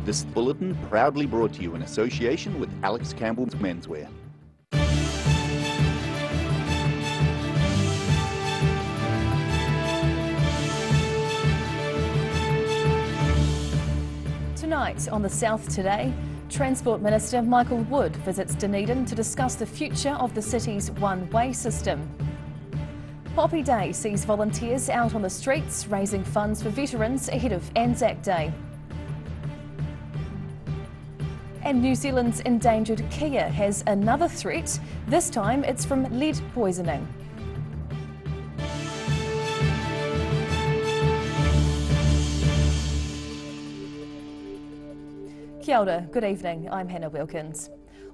This bulletin proudly brought to you in association with Alex Campbell's Menswear. Tonight on The South Today, Transport Minister Michael Wood visits Dunedin to discuss the future of the city's one-way system. Poppy Day sees volunteers out on the streets raising funds for veterans ahead of Anzac Day. And New Zealand's endangered Kia has another threat. This time it's from lead poisoning. Kia ora, good evening, I'm Hannah Wilkins.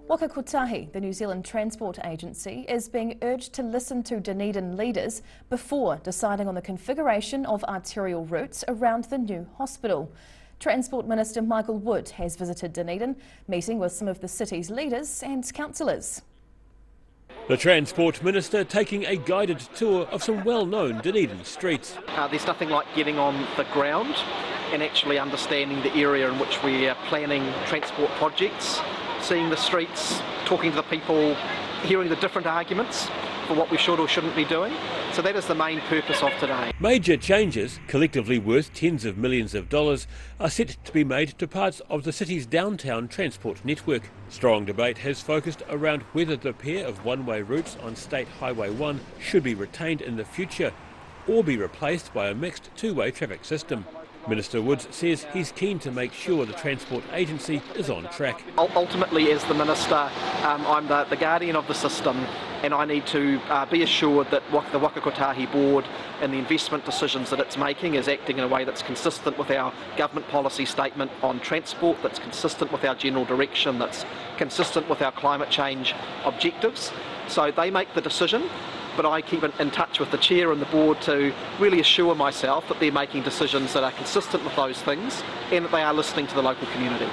Waka Kotahi, the New Zealand Transport Agency, is being urged to listen to Dunedin leaders before deciding on the configuration of arterial routes around the new hospital. Transport Minister Michael Wood has visited Dunedin, meeting with some of the city's leaders and councillors. The Transport Minister taking a guided tour of some well-known Dunedin streets. There's nothing like getting on the ground and actually understanding the area in which we are planning transport projects, seeing the streets, talking to the people, hearing the different arguments for what we should or shouldn't be doing. So that is the main purpose of today. Major changes, collectively worth tens of millions of dollars, are set to be made to parts of the city's downtown transport network. Strong debate has focused around whether the pair of one-way routes on State Highway 1 should be retained in the future or be replaced by a mixed two-way traffic system. Minister Woods says he's keen to make sure the Transport Agency is on track. Ultimately, as the Minister, I'm the guardian of the system, and I need to be assured that the Waka Kotahi Board and the investment decisions that it's making is acting in a way that's consistent with our government policy statement on transport, that's consistent with our general direction, that's consistent with our climate change objectives. So they make the decision, but I keep in touch with the Chair and the Board to really assure myself that they're making decisions that are consistent with those things and that they are listening to the local community.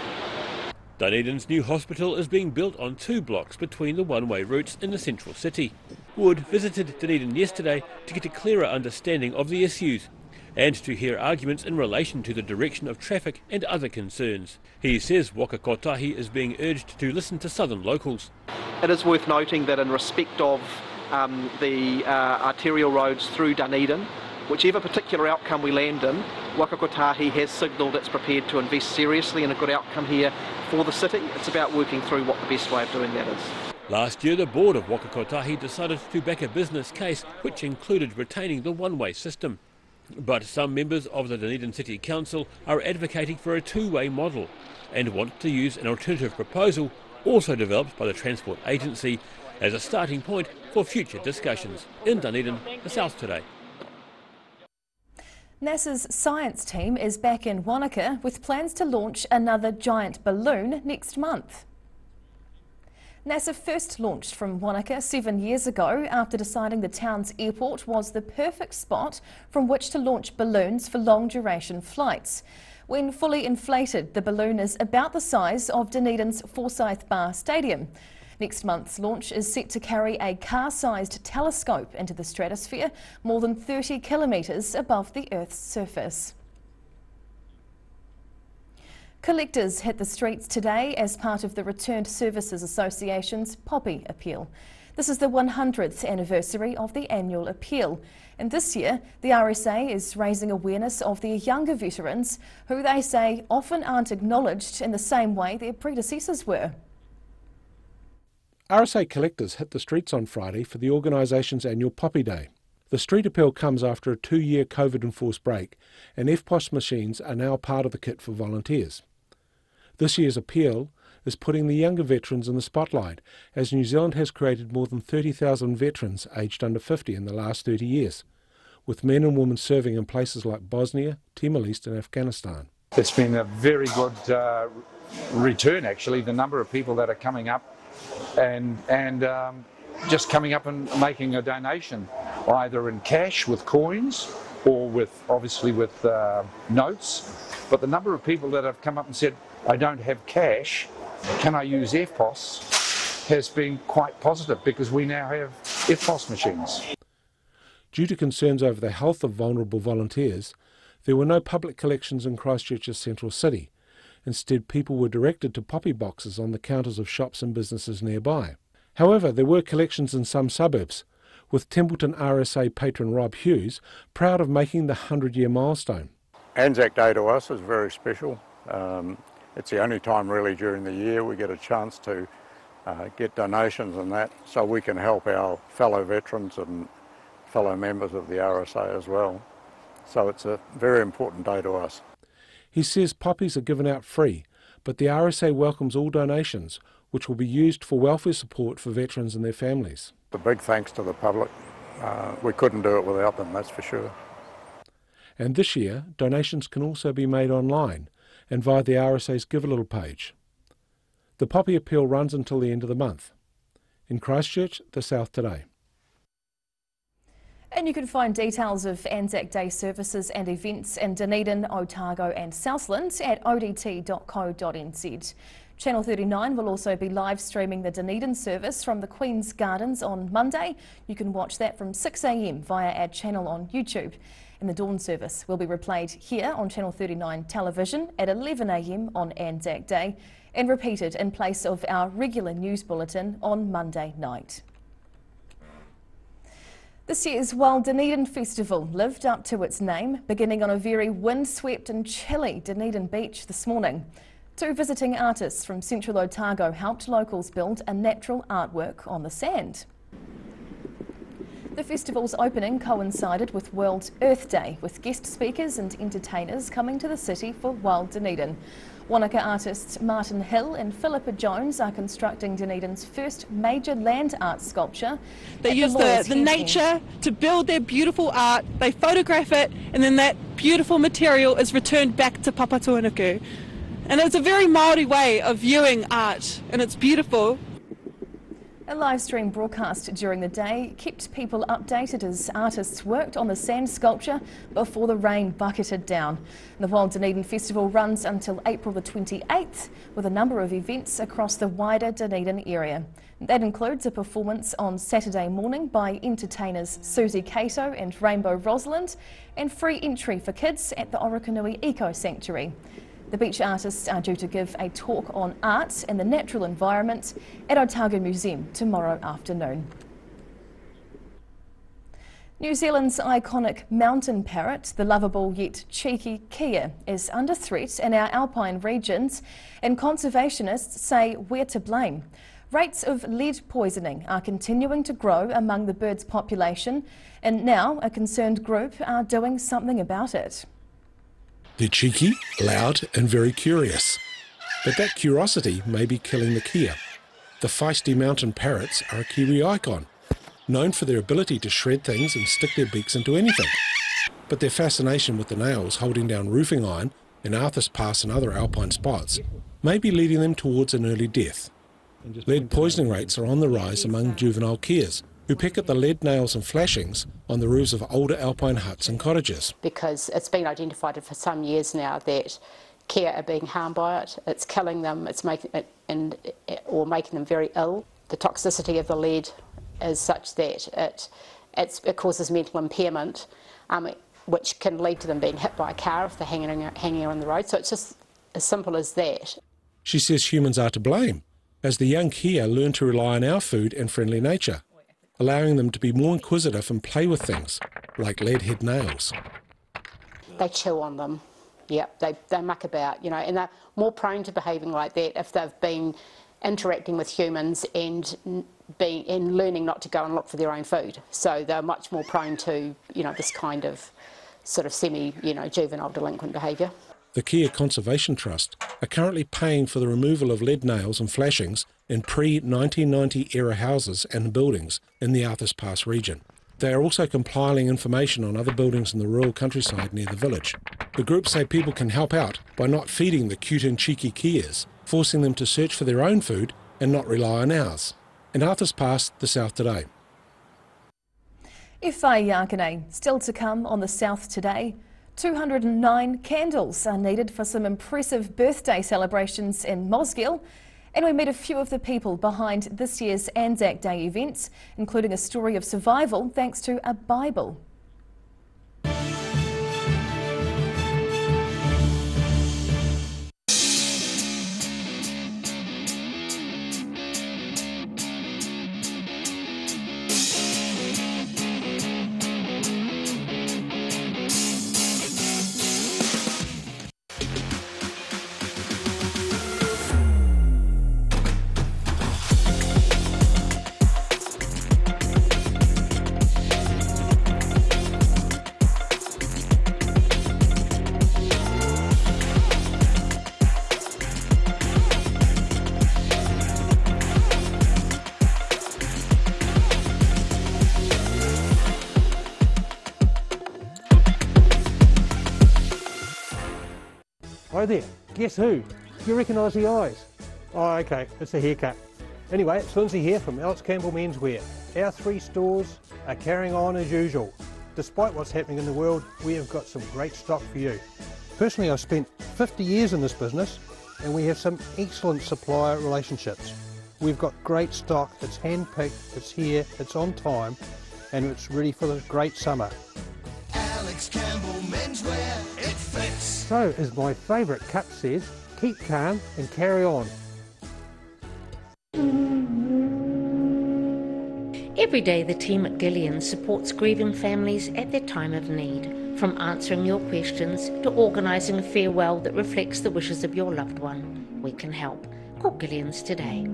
Dunedin's new hospital is being built on 2 blocks between the one-way routes in the central city. Wood visited Dunedin yesterday to get a clearer understanding of the issues and to hear arguments in relation to the direction of traffic and other concerns. He says Waka Kotahi is being urged to listen to southern locals. It is worth noting that in respect of the arterial roads through Dunedin, whichever particular outcome we land in, Waka Kotahi has signalled it's prepared to invest seriously in a good outcome here for the city. It's about working through what the best way of doing that is. Last year, the board of Waka Kotahi decided to back a business case which included retaining the one-way system. But some members of the Dunedin City Council are advocating for a two-way model and want to use an alternative proposal also developed by the Transport Agency as a starting point for future discussions. In Dunedin, The South Today. NASA's science team is back in Wanaka with plans to launch another giant balloon next month. NASA first launched from Wanaka 7 years ago after deciding the town's airport was the perfect spot from which to launch balloons for long-duration flights. When fully inflated, the balloon is about the size of Dunedin's Forsyth Bar Stadium. Next month's launch is set to carry a car-sized telescope into the stratosphere, more than 30 kilometres above the Earth's surface. Collectors hit the streets today as part of the Returned Services Association's Poppy Appeal. This is the 100th anniversary of the annual appeal, and this year the RSA is raising awareness of their younger veterans who they say often aren't acknowledged in the same way their predecessors were. RSA collectors hit the streets on Friday for the organisation's annual Poppy Day. The street appeal comes after a 2-year COVID-enforced break, and FPOS machines are now part of the kit for volunteers. This year's appeal is putting the younger veterans in the spotlight, as New Zealand has created more than 30,000 veterans aged under 50 in the last 30 years, with men and women serving in places like Bosnia, Timor-Leste and Afghanistan. It's been a very good return, actually, the number of people that are coming up and just coming up and making a donation, either in cash with coins or obviously with notes. But the number of people that have come up and said, I don't have cash, can I use FPOS, has been quite positive because we now have FPOS machines. Due to concerns over the health of vulnerable volunteers, there were no public collections in Christchurch's central city, Instead, people were directed to poppy boxes on the counters of shops and businesses nearby. However, there were collections in some suburbs, with Templeton RSA patron Rob Hughes proud of making the 100-year milestone. Anzac Day to us is very special. It's the only time really during the year we get a chance to get donations and that, so we can help our fellow veterans and fellow members of the RSA as well. So it's a very important day to us. He says poppies are given out free, but the RSA welcomes all donations, which will be used for welfare support for veterans and their families. A big thanks to the public. We couldn't do it without them, that's for sure. And this year, donations can also be made online and via the RSA's Give a Little page. The poppy appeal runs until the end of the month. In Christchurch, the South Today. And you can find details of Anzac Day services and events in Dunedin, Otago and Southland at odt.co.nz. Channel 39 will also be live streaming the Dunedin service from the Queen's Gardens on Monday. You can watch that from 6 a.m. via our channel on YouTube. And the dawn service will be replayed here on Channel 39 television at 11 a.m. on Anzac Day and repeated in place of our regular news bulletin on Monday night. This year's Wild Dunedin Festival lived up to its name, beginning on a very windswept and chilly Dunedin beach this morning. Two visiting artists from Central Otago helped locals build a natural artwork on the sand. The festival's opening coincided with World Earth Day, with guest speakers and entertainers coming to the city for Wild Dunedin. Wanaka artists Martin Hill and Philippa Jones are constructing Dunedin's first major land art sculpture. They use the nature to build their beautiful art, they photograph it, and then that beautiful material is returned back to Papatūānuku. And it's a very Māori way of viewing art, and it's beautiful. A live stream broadcast during the day kept people updated as artists worked on the sand sculpture before the rain bucketed down. The Wild Dunedin Festival runs until April the 28th, with a number of events across the wider Dunedin area. That includes a performance on Saturday morning by entertainers Susie Cato and Rainbow Rosalind, and free entry for kids at the Orokonui Eco Sanctuary. The beach artists are due to give a talk on art and the natural environment at Otago Museum tomorrow afternoon. New Zealand's iconic mountain parrot, the lovable yet cheeky kea, is under threat in our alpine regions, and conservationists say we're to blame. Rates of lead poisoning are continuing to grow among the bird's population, and now a concerned group are doing something about it. They're cheeky, loud and very curious. But that curiosity may be killing the kea. The feisty mountain parrots are a Kiwi icon, known for their ability to shred things and stick their beaks into anything. But their fascination with the nails holding down roofing iron in Arthur's Pass and other alpine spots may be leading them towards an early death. Lead poisoning rates are on the rise among juvenile keas, who pick at the lead nails and flashings on the roofs of older alpine huts and cottages. Because it's been identified for some years now that kea are being harmed by it. It's killing them, it's making them very ill. The toxicity of the lead is such that it causes mental impairment, which can lead to them being hit by a car if they're hanging on the road. So it's just as simple as that. She says humans are to blame, as the young kea learn to rely on our food and friendly nature, allowing them to be more inquisitive and play with things, like lead-head nails. They chew on them, they muck about, and they're more prone to behaving like that if they've been interacting with humans and learning not to go and look for their own food. So they're much more prone to, this kind of sort of juvenile delinquent behaviour. The Kea Conservation Trust are currently paying for the removal of lead nails and flashings in pre-1990 era houses and buildings in the Arthur's Pass region. They are also compiling information on other buildings in the rural countryside near the village. The group say people can help out by not feeding the cute and cheeky keas, forcing them to search for their own food and not rely on ours. In Arthur's Pass, the South Today. Whai Yakane, still to come on the South Today. 209 candles are needed for some impressive birthday celebrations in Mosgiel, and we meet a few of the people behind this year's Anzac Day events, including a story of survival thanks to a Bible. Hi there, guess who? Do you recognise the eyes? Oh, okay, it's a haircut. Anyway, it's Lindsay here from Alex Campbell Menswear. Our 3 stores are carrying on as usual. Despite what's happening in the world, we have got some great stock for you. Personally, I've spent 50 years in this business and we have some excellent supplier relationships. We've got great stock, it's hand-picked, it's here, it's on time, and it's ready for this great summer. Alex Campbell Menswear, it fits. So, as my favourite cut says, keep calm and carry on. Every day the team at Gillian supports grieving families at their time of need, from answering your questions to organising a farewell that reflects the wishes of your loved one. We can help. Call Gillian's today.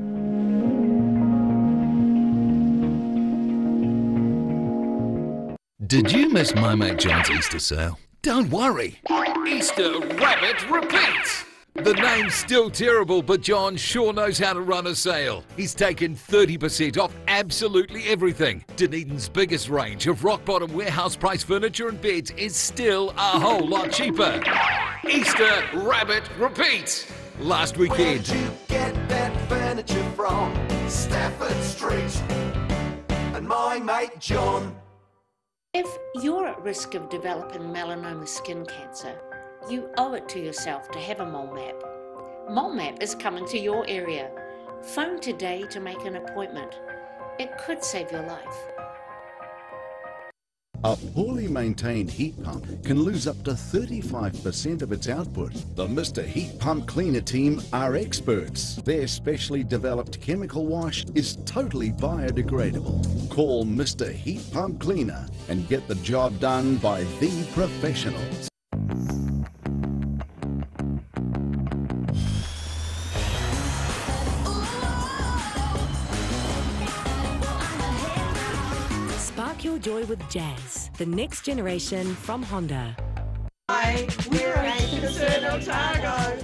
Did you miss my mate John's Easter sale? Don't worry. Easter Rabbit repeats. The name's still terrible, but John sure knows how to run a sale. He's taken 30% off absolutely everything. Dunedin's biggest range of rock-bottom warehouse price furniture and beds is still a whole lot cheaper. Easter Rabbit repeats. Last weekend. Where'd you get that furniture from? Stafford Street. And my mate John. If you're at risk of developing melanoma skin cancer, you owe it to yourself to have a mole map. Mole map is coming to your area. Phone today to make an appointment. It could save your life. A poorly maintained heat pump can lose up to 35% of its output. The Mr. Heat Pump Cleaner team are experts. Their specially developed chemical wash is totally biodegradable. Call Mr. Heat Pump Cleaner and get the job done by the professionals. Spark your joy with jazz, the next generation from Honda. Hi, we're H Concern Otago.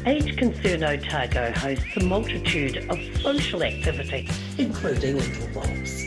H Concern Otago hosts a multitude of social activities, including interwalks.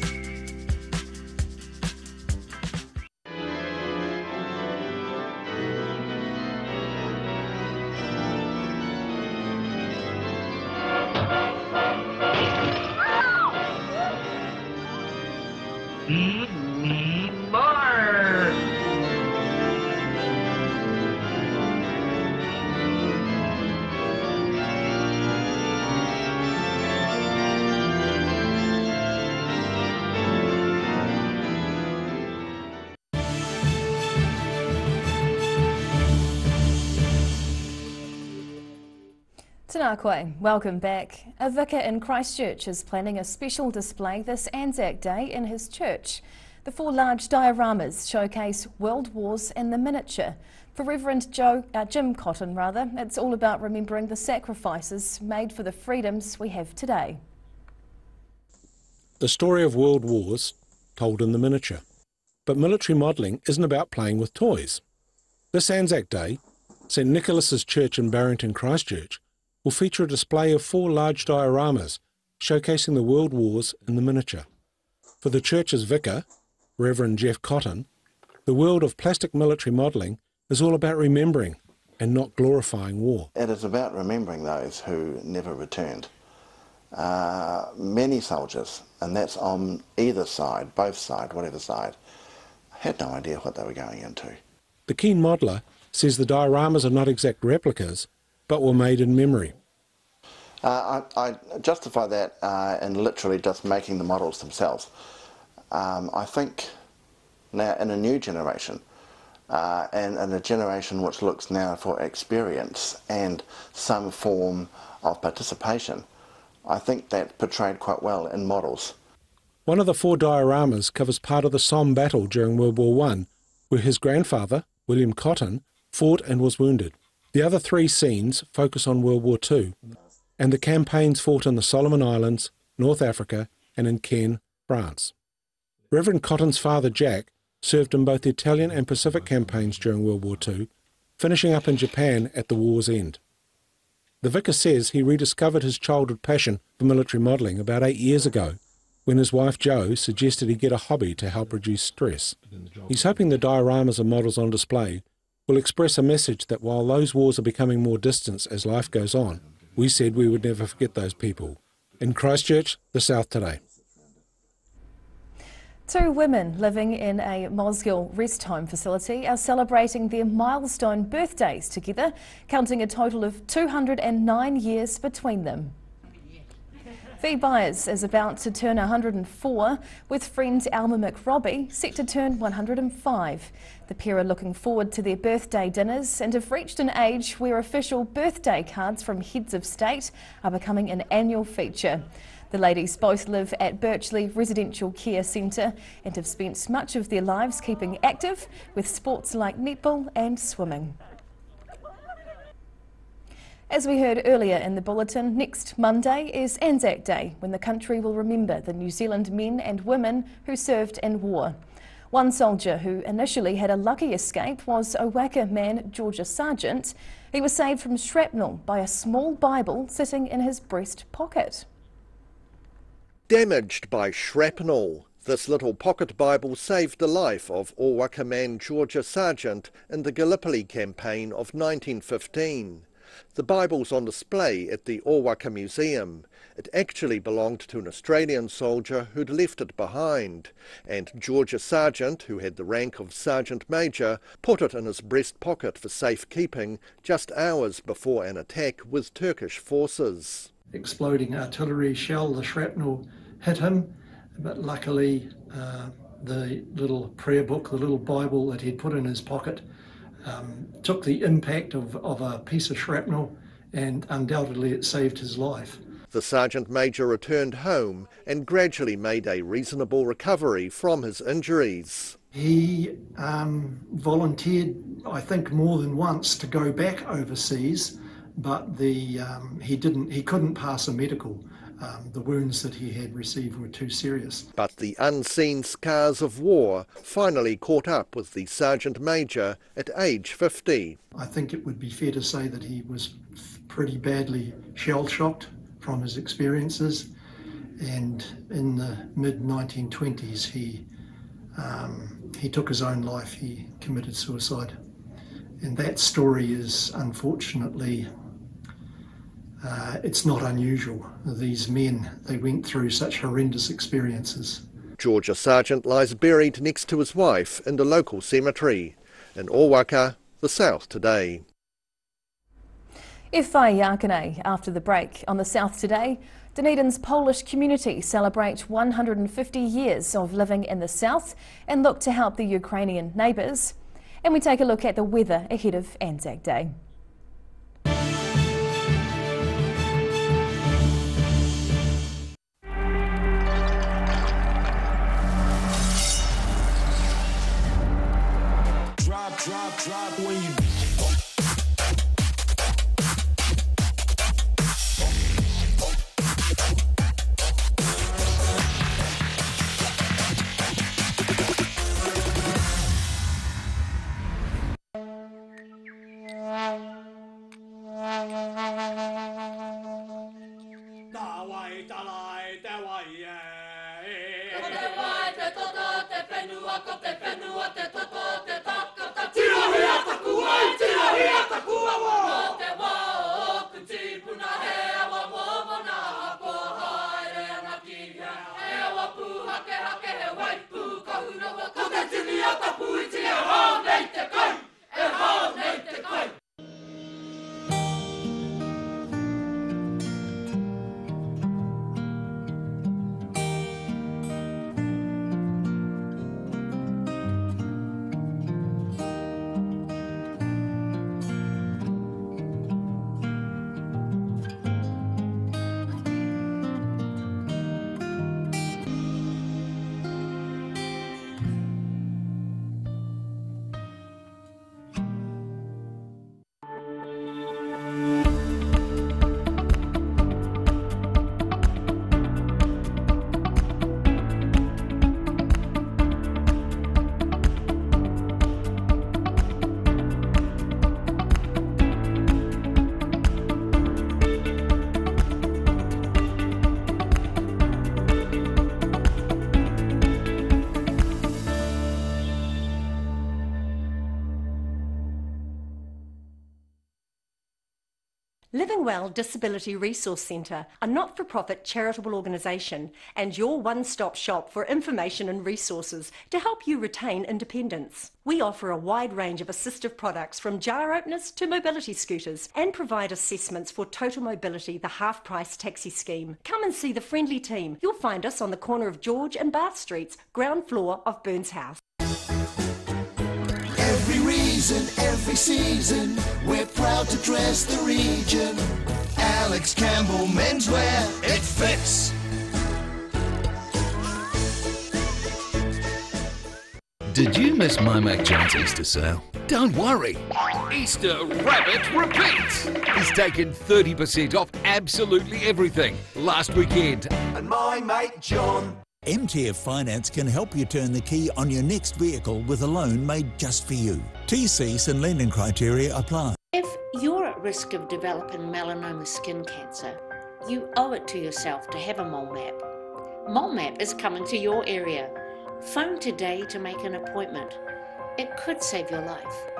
Tēnā koe, welcome back. A vicar in Christchurch is planning a special display this Anzac Day in his church. The 4 large dioramas showcase world wars in the miniature. For Reverend Jim Cotton, it's all about remembering the sacrifices made for the freedoms we have today. The story of world wars told in the miniature. But military modelling isn't about playing with toys. This Anzac Day, St Nicholas's Church in Barrington, Christchurch, will feature a display of 4 large dioramas showcasing the world wars in the miniature. For the church's vicar, Reverend Jeff Cotton, the world of plastic military modelling is all about remembering and not glorifying war. It is about remembering those who never returned. Many soldiers, and that's on either side, both sides, whatever side, had no idea what they were going into. The keen modeller says the dioramas are not exact replicas, but were made in memory. I justify that in literally just making the models themselves. I think now in a new generation, and in a generation which looks now for experience and some form of participation, I think that's portrayed quite well in models. One of the 4 dioramas covers part of the Somme battle during World War I, where his grandfather, William Cotton, fought and was wounded. The other 3 scenes focus on World War II and the campaigns fought in the Solomon Islands, North Africa and in Caen, France. Reverend Cotton's father Jack served in both the Italian and Pacific campaigns during World War II, finishing up in Japan at the war's end. The vicar says he rediscovered his childhood passion for military modelling about 8 years ago when his wife Jo suggested he get a hobby to help reduce stress. He's hoping the dioramas and models on display will express a message that while those wars are becoming more distant as life goes on, we said we would never forget those people. In Christchurch, the South Today. 2 women living in a Mosgiel rest home facility are celebrating their milestone birthdays together, counting a total of 209 years between them. Fee Byers is about to turn 104, with friend Alma McRobbie set to turn 105. The pair are looking forward to their birthday dinners and have reached an age where official birthday cards from heads of state are becoming an annual feature. The ladies both live at Birchley Residential Care Centre and have spent much of their lives keeping active with sports like netball and swimming. As we heard earlier in the bulletin, next Monday is Anzac Day, when the country will remember the New Zealand men and women who served in war. One soldier who initially had a lucky escape was Owaka man Georgia Sargent. He was saved from shrapnel by a small Bible sitting in his breast pocket. Damaged by shrapnel, this little pocket Bible saved the life of Owaka man Georgia Sargent in the Gallipoli campaign of 1915. The Bible's on display at the Owaka Museum. It actually belonged to an Australian soldier who'd left it behind, and Georgia Sargent, who had the rank of Sergeant Major, put it in his breast pocket for safekeeping just hours before an attack with Turkish forces. Exploding artillery shell, the shrapnel hit him, but luckily the little prayer book, the little Bible that he'd put in his pocket, took the impact of a piece of shrapnel, and undoubtedly it saved his life. The Sergeant Major returned home and gradually made a reasonable recovery from his injuries. He volunteered, I think, more than once to go back overseas, but he couldn't pass a medical. The wounds that he had received were too serious. But the unseen scars of war finally caught up with the Sergeant Major at age 50. I think it would be fair to say that he was pretty badly shell-shocked from his experiences, and in the mid-1920s he took his own life. He committed suicide, and that story is unfortunately it's not unusual. These men, they went through such horrendous experiences. Georgia Sargent lies buried next to his wife in the local cemetery. In Owaka, the South Today. E whai Iākene after the break. On the South Today, Dunedin's Polish community celebrate 150 years of living in the South and look to help the Ukrainian neighbours. And we take a look at the weather ahead of Anzac Day. Drop when you Tira Livingwell Disability Resource Centre, a not-for-profit charitable organisation and your one-stop shop for information and resources to help you retain independence. We offer a wide range of assistive products from jar openers to mobility scooters and provide assessments for Total Mobility, the half-price taxi scheme. Come and see the friendly team. You'll find us on the corner of George and Bath Streets, ground floor of Burns House. Every reason, every season, we're proud to dress the region. Alex Campbell menswear, it fits. Did you miss my Mac Jones Easter sale? Don't worry. Easter Rabbit Repeats. He's taken 30% off absolutely everything last weekend. And my mate John. MTF Finance can help you turn the key on your next vehicle with a loan made just for you. TCs and lending criteria apply. If you're at risk of developing melanoma skin cancer, you owe it to yourself to have a mole map. Mole map is coming to your area. Phone today to make an appointment. It could save your life.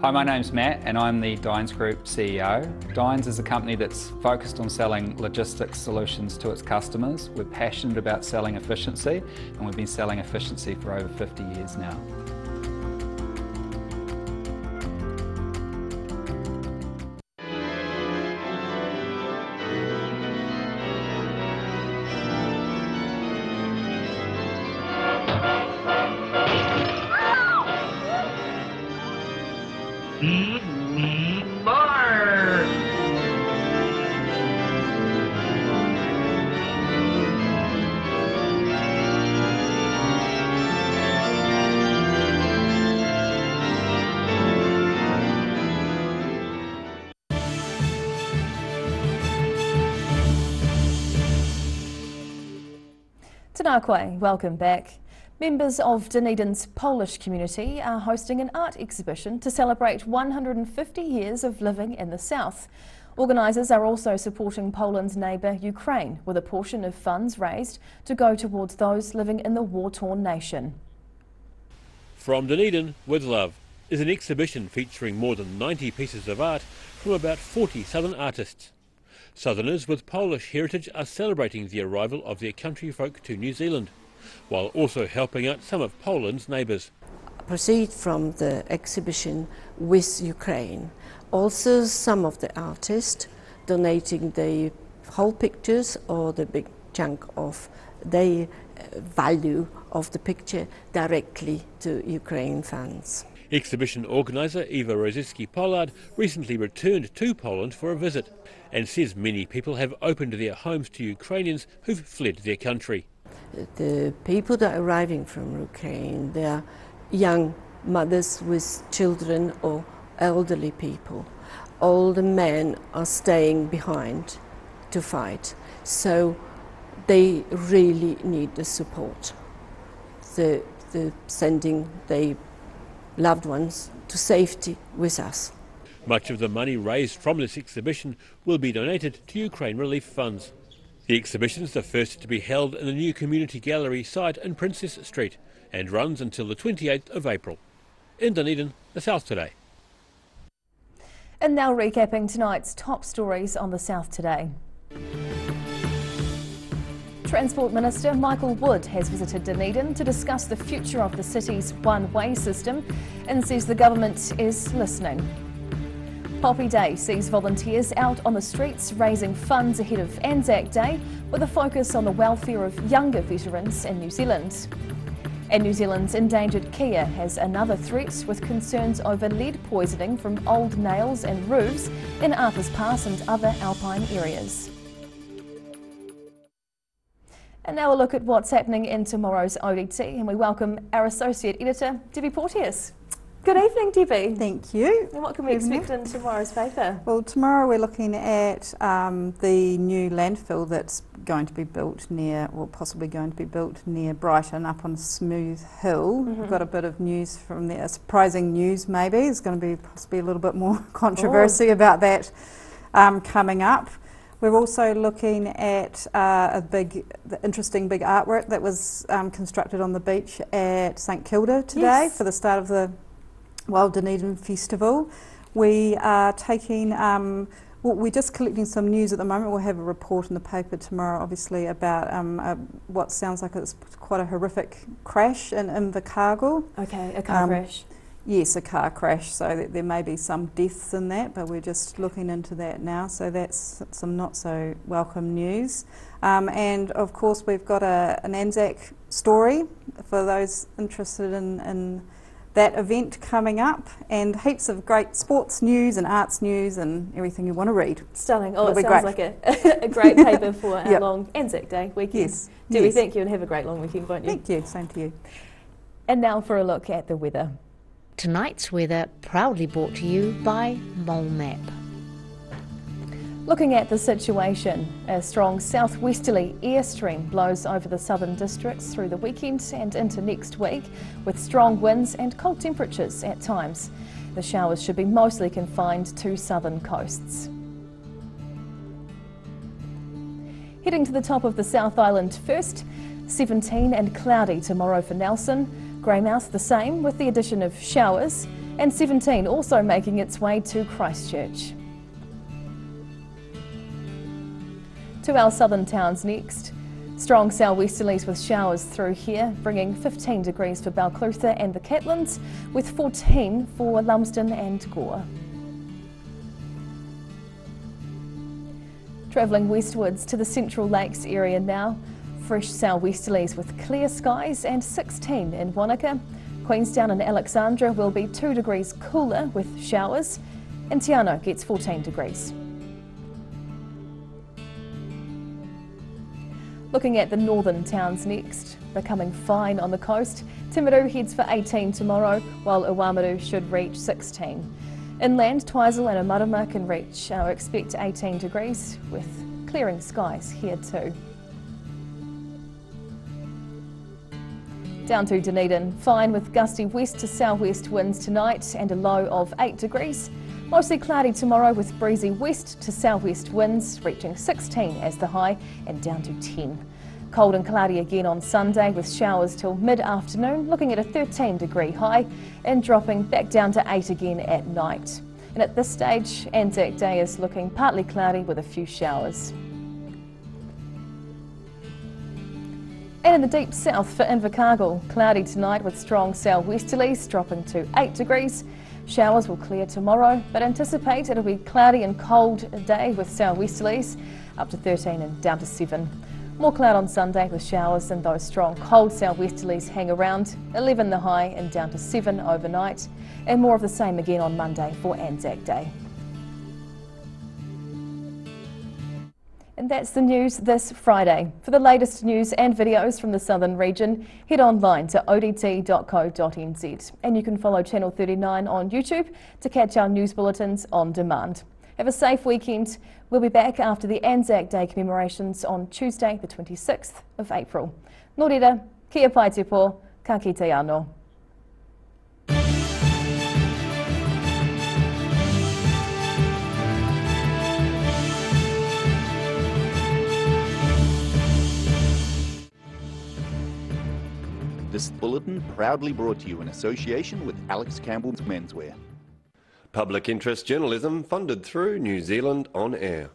Hi, my name's Matt and I'm the Dines Group CEO. Dines is a company that's focused on selling logistics solutions to its customers. We're passionate about selling efficiency and we've been selling efficiency for over 50 years now. Tēnā, welcome back. Members of Dunedin's Polish community are hosting an art exhibition to celebrate 150 years of living in the south. Organisers are also supporting Poland's neighbour Ukraine with a portion of funds raised to go towards those living in the war-torn nation. From Dunedin with Love is an exhibition featuring more than 90 pieces of art from about 40 southern artists. Southerners with Polish heritage are celebrating the arrival of their country folk to New Zealand, while also helping out some of Poland's neighbours. Proceed from the exhibition with Ukraine. Also some of the artists donating the whole pictures or the big chunk of the value of the picture directly to Ukraine fans. Exhibition organiser Eva Rosiski-Pollard recently returned to Poland for a visit and says many people have opened their homes to Ukrainians who've fled their country. The people that are arriving from Ukraine, they are young mothers with children or elderly people. All the men are staying behind to fight, so they really need the support. The sending their loved ones to safety with us. Much of the money raised from this exhibition will be donated to Ukraine relief funds. The exhibition is the first to be held in the new community gallery site in Princess Street and runs until the 28th of April. In Dunedin, the South Today. And now recapping tonight's top stories on the South Today. Transport Minister Michael Wood has visited Dunedin to discuss the future of the city's one-way system and says the government is listening. Poppy Day sees volunteers out on the streets raising funds ahead of Anzac Day with a focus on the welfare of younger veterans in New Zealand. And New Zealand's endangered kea has another threat with concerns over lead poisoning from old nails and roofs in Arthur's Pass and other alpine areas. And now a look at what's happening in tomorrow's ODT, and we welcome our Associate Editor, Debbie Porteous. Good evening, Debbie. Thank you. And what can we expect in tomorrow's paper? Well, tomorrow we're looking at the new landfill that's going to be built near, or possibly going to be built near Brighton up on Smooth Hill. We've got a bit of news from there, surprising news maybe. There's going to be possibly a little bit more controversy about that coming up. We're also looking at interesting big artwork that was constructed on the beach at St Kilda today for the start of the Wild Dunedin Festival. We are taking, well, we're just collecting some news at the moment. We'll have a report in the paper tomorrow, obviously, about what sounds like it's quite a horrific crash in Invercargill. Okay, a car crash. Yes, a car crash, so there may be some deaths in that, but we're just looking into that now, so that's some not so welcome news. And of course we've got an Anzac story for those interested in that event coming up, and heaps of great sports news and arts news and everything you want to read. Stunning. Oh, It'll it be sounds great. like a great paper for our Yep. long Anzac Day weekend. Yes. Debbie, Yes. thank you, and have a great long weekend, won't you? Thank you, same to you. And now for a look at the weather. Tonight's weather proudly brought to you by Mole Map. Looking at the situation, a strong southwesterly air stream blows over the southern districts through the weekend and into next week, with strong winds and cold temperatures at times. The showers should be mostly confined to southern coasts. Heading to the top of the South Island first, 17 and cloudy tomorrow for Nelson, Greymouth the same with the addition of showers, and 17 also making its way to Christchurch. To our southern towns next. Strong southwesterlies with showers through here, bringing 15 degrees for Balclutha and the Catlins, with 14 for Lumsden and Gore. Travelling westwards to the Central Lakes area now. Fresh southwesterlies with clear skies and 16 in Wanaka. Queenstown and Alexandra will be 2 degrees cooler with showers, and Te Anau gets 14 degrees. Looking at the northern towns next, becoming fine on the coast. Timaru heads for 18 tomorrow, while Uwamaru should reach 16. Inland, Twizel and Omarama can reach or expect 18 degrees with clearing skies here too. Down to Dunedin, fine with gusty west to southwest winds tonight and a low of 8 degrees. Mostly cloudy tomorrow with breezy west to southwest winds reaching 16 as the high and down to 10. Cold and cloudy again on Sunday with showers till mid-afternoon, looking at a 13-degree high and dropping back down to 8 again at night. And at this stage, Anzac Day is looking partly cloudy with a few showers. And in the deep south for Invercargill, cloudy tonight with strong southwesterlies dropping to 8 degrees. Showers will clear tomorrow, but anticipate it'll be cloudy and cold day with southwesterlies up to 13 and down to 7. More cloud on Sunday with showers, and those strong cold southwesterlies hang around, 11 the high and down to 7 overnight, and more of the same again on Monday for Anzac Day. And that's the news this Friday. For the latest news and videos from the southern region, head online to odt.co.nz, and you can follow Channel 39 on YouTube to catch our news bulletins on demand. Have a safe weekend. We'll be back after the Anzac Day commemorations on Tuesday the 26th of April. Nō reira, kia pai te pō, ka kite anō. This bulletin proudly brought to you in association with Alex Campbell's Menswear. Public interest journalism funded through New Zealand On Air.